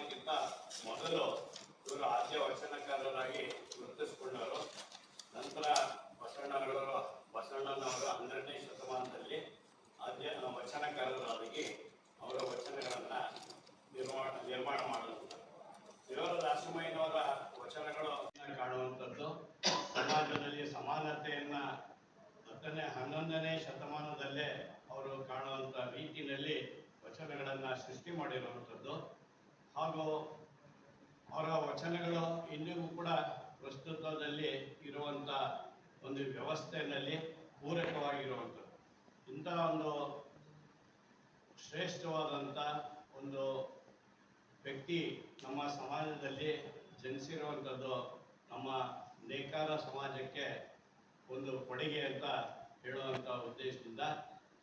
ಶತಮಾನಕ್ಕಿಂತ ಮೊದಲು ಇವರು ಆದ್ಯ ವಚನಕಾರರಾಗಿ ಗುರುತಿಸಿಕೊಂಡವರು. ನಂತರ ಬಸವಣ್ಣನವರು 12ನೇ ಶತಮಾನದಲ್ಲಿ ಆದ್ಯ ವಚನಕಾರರಾಗಿ ಅವರ ವಚನಗಳನ್ನು ನಿರ್ಮಾಣ ಮಾಡಿದ್ರು. ದೇವರ ದಾಸಮಯ್ಯನವರ ವಚನಗಳು ಕಾಣುವಂಥದ್ದು ಸಮಾಜದಲ್ಲಿ ಸಮಾನತೆಯನ್ನ 11ನೇ ಶತಮಾನದಲ್ಲೇ ಅವರು ಕಾಣುವಂಥ ರೀತಿಯಲ್ಲಿ ವಚನಗಳನ್ನು ಸೃಷ್ಟಿ ಮಾಡಿರುವಂಥದ್ದು. ಹಾಗೂ ಅವರ ವಚನಗಳು ಇಂದಿಗೂ ಕೂಡ ಪ್ರಸ್ತುತದಲ್ಲಿ ಇರುವಂಥ ಒಂದು ವ್ಯವಸ್ಥೆಯಲ್ಲಿ ಪೂರಕವಾಗಿರುವಂಥದ್ದು. ಇಂಥ ಒಂದು ಶ್ರೇಷ್ಠವಾದಂಥ ಒಂದು ವ್ಯಕ್ತಿ ನಮ್ಮ ಸಮಾಜದಲ್ಲಿ ಜನಿಸಿರುವಂಥದ್ದು ನಮ್ಮ ನೇಕಾರ ಸಮಾಜಕ್ಕೆ ಒಂದು ಕೊಡುಗೆ ಅಂತ ಹೇಳುವಂಥ ಉದ್ದೇಶದಿಂದ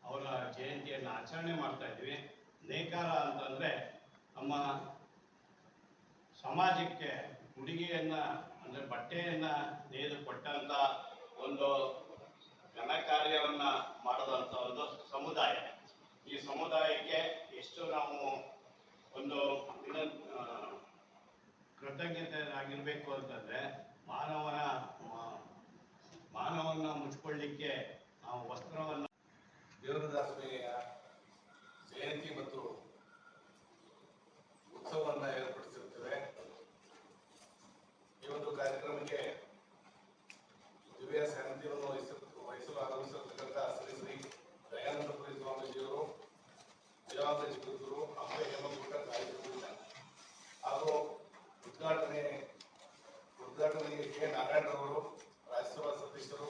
ಅವರ ಜಯಂತಿಯನ್ನು ಆಚರಣೆ ಮಾಡ್ತಾ ಇದ್ವಿ. ನೇಕಾರ ಅಂತಂದರೆ ನಮ್ಮ ಸಮಾಜಕ್ಕೆ ಉಡುಗೆಯನ್ನು ಅಂದರೆ ಬಟ್ಟೆಯನ್ನು ನೇಯ್ದು ಕೊಟ್ಟಂಥ ಒಂದು ಘನ ಕಾರ್ಯವನ್ನು ಮಾಡದಂಥ ಒಂದು ಸಮುದಾಯ. ಈ ಸಮುದಾಯಕ್ಕೆ ಎಷ್ಟು ನಾವು ಒಂದು ಕೃತಜ್ಞತೆಯಾಗಿರಬೇಕು ಅಂತಂದರೆ ಮಾನವನ್ನ ಮುಚ್ಕೊಳ್ಳಿಕ್ಕೆ ನಾವು ವಸ್ತ್ರವನ್ನು ದೇವರದಾಸಮಯ್ಯ ಜಯಂತಿ ಮತ್ತು ಉತ್ಸವವನ್ನು ಏರ್ಪಡಿಸಿರುತ್ತೇವೆ. ಈ ಒಂದು ಕಾರ್ಯಕ್ರಮಕ್ಕೆ ದಿವ್ಯ ಸಾನ್ನಿಧ್ಯವನ್ನು ವಹಿಸಲು ಆಗಮಿಸಿರತಕ್ಕಂಥ ಶ್ರೀ ಶ್ರೀ ದಯಾನಂದಪುರಿ ಸ್ವಾಮೀಜಿಯವರು, ದೇವಾಂಗ ಜಗದ್ಗುರು ಅಂಬೆ ಹೇಮಕೂಟ ಕಾರ್ಯಕ್ರಮದಿಂದ ಹಾಗೂ ಉದ್ಘಾಟನೆಗೆ ಕೆ ನಾರಾಯಣರವರು, ರಾಜ್ಯಸಭಾ ಸದಸ್ಯರು,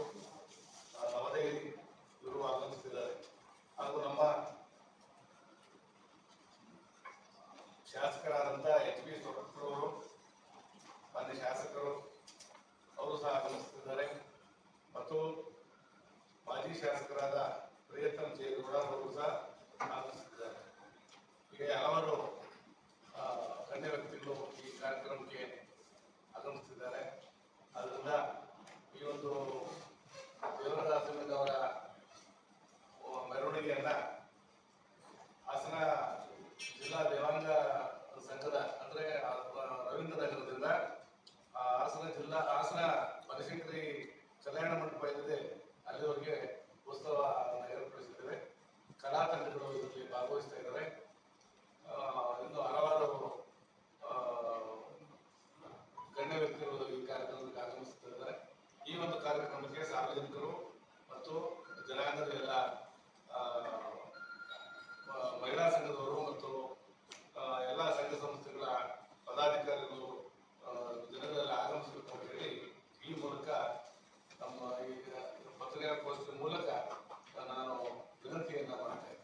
ನವದೆಹಲಿ ಇವರು ಆಗಮಿಸುತ್ತಿದ್ದಾರೆ. ಹಾಗೂ ನಮ್ಮ ಶಾಸಕರಾದಂಥ HP ಸೊರಟ್ರವರು, ಮಾನ್ಯ ಶಾಸಕರು ಅವರು ಸಹ ಆಗಮಿಸುತ್ತಿದ್ದಾರೆ. ಮತ್ತು ಮಾಜಿ ಶಾಸಕರಾದ ಪ್ರಿಯತಮ್ ಜೇಗೌಡ ಅವರು ಸಹ ಆಗಮಿಸುತ್ತಿದ್ದಾರೆ. ಹೀಗೆ ಹಲವಾರು ಗಣ್ಯ ವ್ಯಕ್ತಿಗಳು ಈ ಕಾರ್ಯಕ್ರಮಕ್ಕೆ ಆಗಮಿಸುತ್ತಿದ್ದಾರೆ. ಆದ್ದರಿಂದ ಈ ಒಂದು ದೇವರದಾಸಮಯ್ಯನವರ ಮೆರವಣಿಗೆಯನ್ನ ಹಾಸನ ಜಿಲ್ಲಾ ದೇವಾಂಗ ಸಂಘದ ಅಂದರೆ ರವೀಂದ್ರ ನಗರದಿಂದ ಹಾಸನ ಬನಶಂಕರಿ ಕಲ್ಯಾಣ ಮಂಟಪ ಏನಿದೆ ಅಲ್ಲಿವರೆಗೆ ಉತ್ಸವ ಏರ್ಪಡಿಸಿದ್ದೇವೆ. ಕಲಾ ತಂಡಗಳು ಇದರಲ್ಲಿ ಭಾಗವಹಿಸ್ತಾ ಇದ್ದಾರೆ. ಇನ್ನು ಹಲವಾರು ಗಣ್ಯ ವ್ಯಕ್ತಿಗಳು ಈ ಕಾರ್ಯಕ್ರಮಕ್ಕೆ ಆಗಮಿಸುತ್ತಿದ್ದಾರೆ. ಈ ಒಂದು ಕಾರ್ಯಕ್ರಮಕ್ಕೆ ಸಾರ್ವಜನಿಕರು ಮತ್ತು ಜನಾಂಗದ ಎಲ್ಲ ಮಹಿಳಾ ಸಂಘದವರು ಮತ್ತು ಎಲ್ಲ ಸಂಘ ಸಂಸ್ಥೆಗಳ ಪದಾಧಿಕಾರಿಗಳು ಜನಗಳೆಲ್ಲ ಆಗಮಿಸಬೇಕು ಅಂತ ಹೇಳಿ ಈ ಮೂಲಕ ನಮ್ಮ ಈ ಪತ್ರಿಕಾಗೋಷ್ಠಿ ಮೂಲಕ ನಾನು ವಿನಂತಿಯನ್ನು ಮಾಡ್ತೇನೆ.